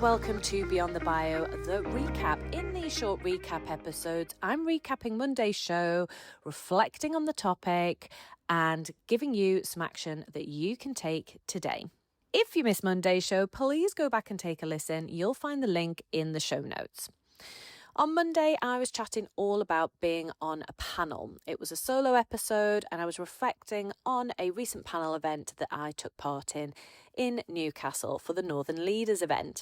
welcome to Beyond the Bio, the recap. In these short recap episodes, I'm recapping Monday's show, reflecting on the topic, and giving you some action that you can take today. If you missed Monday's show, please go back and take a listen. You'll find the link in the show notes. On Monday, I was chatting all about being on a panel. It was a solo episode and I was reflecting on a recent panel event that I took part in Newcastle for the Northern Leaders event.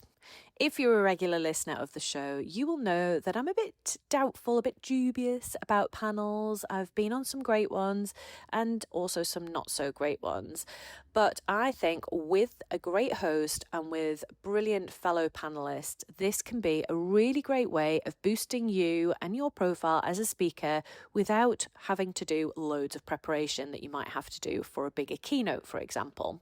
If you're a regular listener of the show, you will know that I'm a bit doubtful, a bit dubious about panels. I've been on some great ones and also some not so great ones. But I think with a great host and with brilliant fellow panelists, this can be a really great way of boosting you and your profile as a speaker without having to do loads of preparation that you might have to do for a bigger keynote, for example.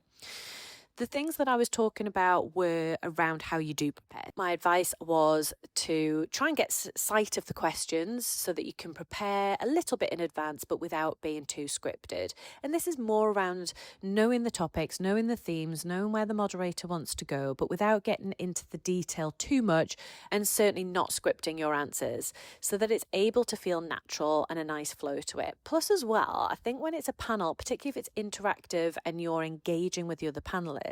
The things that I was talking about were around how you do prepare. My advice was to try and get sight of the questions so that you can prepare a little bit in advance, but without being too scripted. And this is more around knowing the topics, knowing the themes, knowing where the moderator wants to go, but without getting into the detail too much and certainly not scripting your answers so that it's able to feel natural and a nice flow to it. Plus as well, I think when it's a panel, particularly if it's interactive and you're engaging with the other panelists,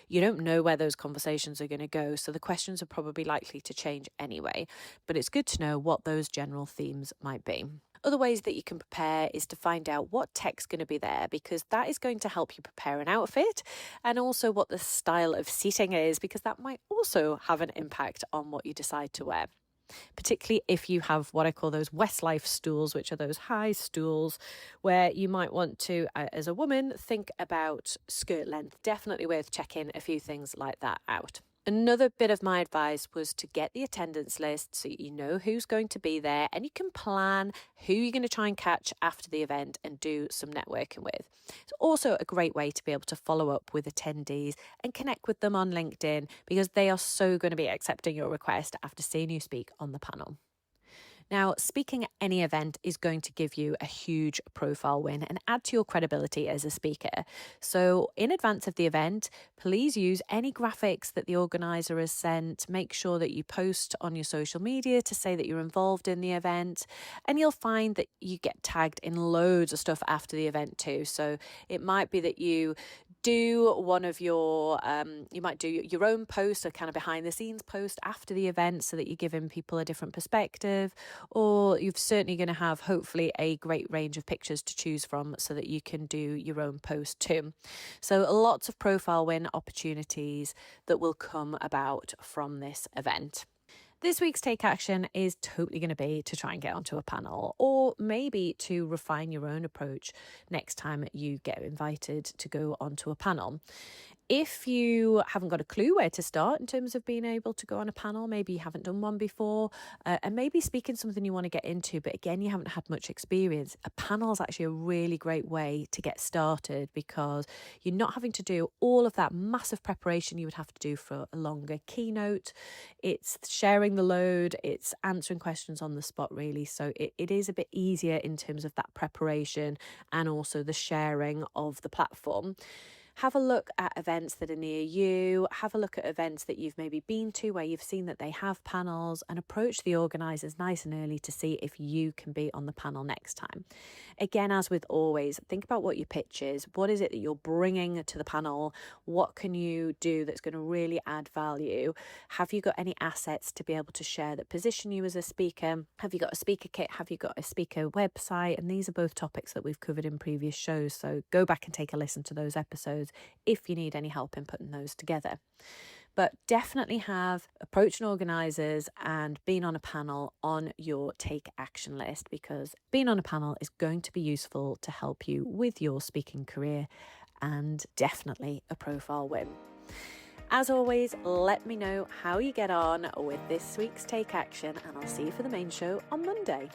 you don't know where those conversations are going to go, so the questions are probably likely to change anyway, but it's good to know what those general themes might be. Other ways that you can prepare is to find out what tech's going to be there, because that is going to help you prepare an outfit, and also what the style of seating is, because that might also have an impact on what you decide to wear. Particularly if you have what I call those Westlife stools, which are those high stools where you might want to, as a woman, think about skirt length. Definitely worth checking a few things like that out. Another bit of my advice was to get the attendance list so you know who's going to be there and you can plan who you're going to try and catch after the event and do some networking with. It's also a great way to be able to follow up with attendees and connect with them on LinkedIn, because they are so going to be accepting your request after seeing you speak on the panel. Now, speaking at any event is going to give you a huge profile win and add to your credibility as a speaker. So in advance of the event, please use any graphics that the organizer has sent. Make sure that you post on your social media to say that you're involved in the event. And you'll find that you get tagged in loads of stuff after the event too. So it might be that you do one of your, you might do your own post, a kind of behind the scenes post after the event so that you're giving people a different perspective, or you're certainly going to have hopefully a great range of pictures to choose from so that you can do your own post too. So lots of profile win opportunities that will come about from this event. This week's take action is totally going to be to try and get onto a panel, or maybe to refine your own approach next time you get invited to go onto a panel. If you haven't got a clue where to start in terms of being able to go on a panel, maybe you haven't done one before, and maybe speaking something you want to get into, but again, you haven't had much experience, a panel is actually a really great way to get started, because you're not having to do all of that massive preparation you would have to do for a longer keynote. It's sharing the load, it's answering questions on the spot really, so it is a bit easier in terms of that preparation and also the sharing of the platform. Have a look at events that are near you, have a look at events that you've maybe been to where you've seen that they have panels, and approach the organisers nice and early to see if you can be on the panel next time. Again, as with always, think about what your pitch is. What is it that you're bringing to the panel? What can you do that's going to really add value? Have you got any assets to be able to share that position you as a speaker? Have you got a speaker kit? Have you got a speaker website? And these are both topics that we've covered in previous shows, so go back and take a listen to those episodes if you need any help in putting those together. But definitely have approaching organisers and being on a panel on your take action list, because being on a panel is going to be useful to help you with your speaking career, and definitely a profile win. As always, let me know how you get on with this week's take action, and I'll see you for the main show on Monday.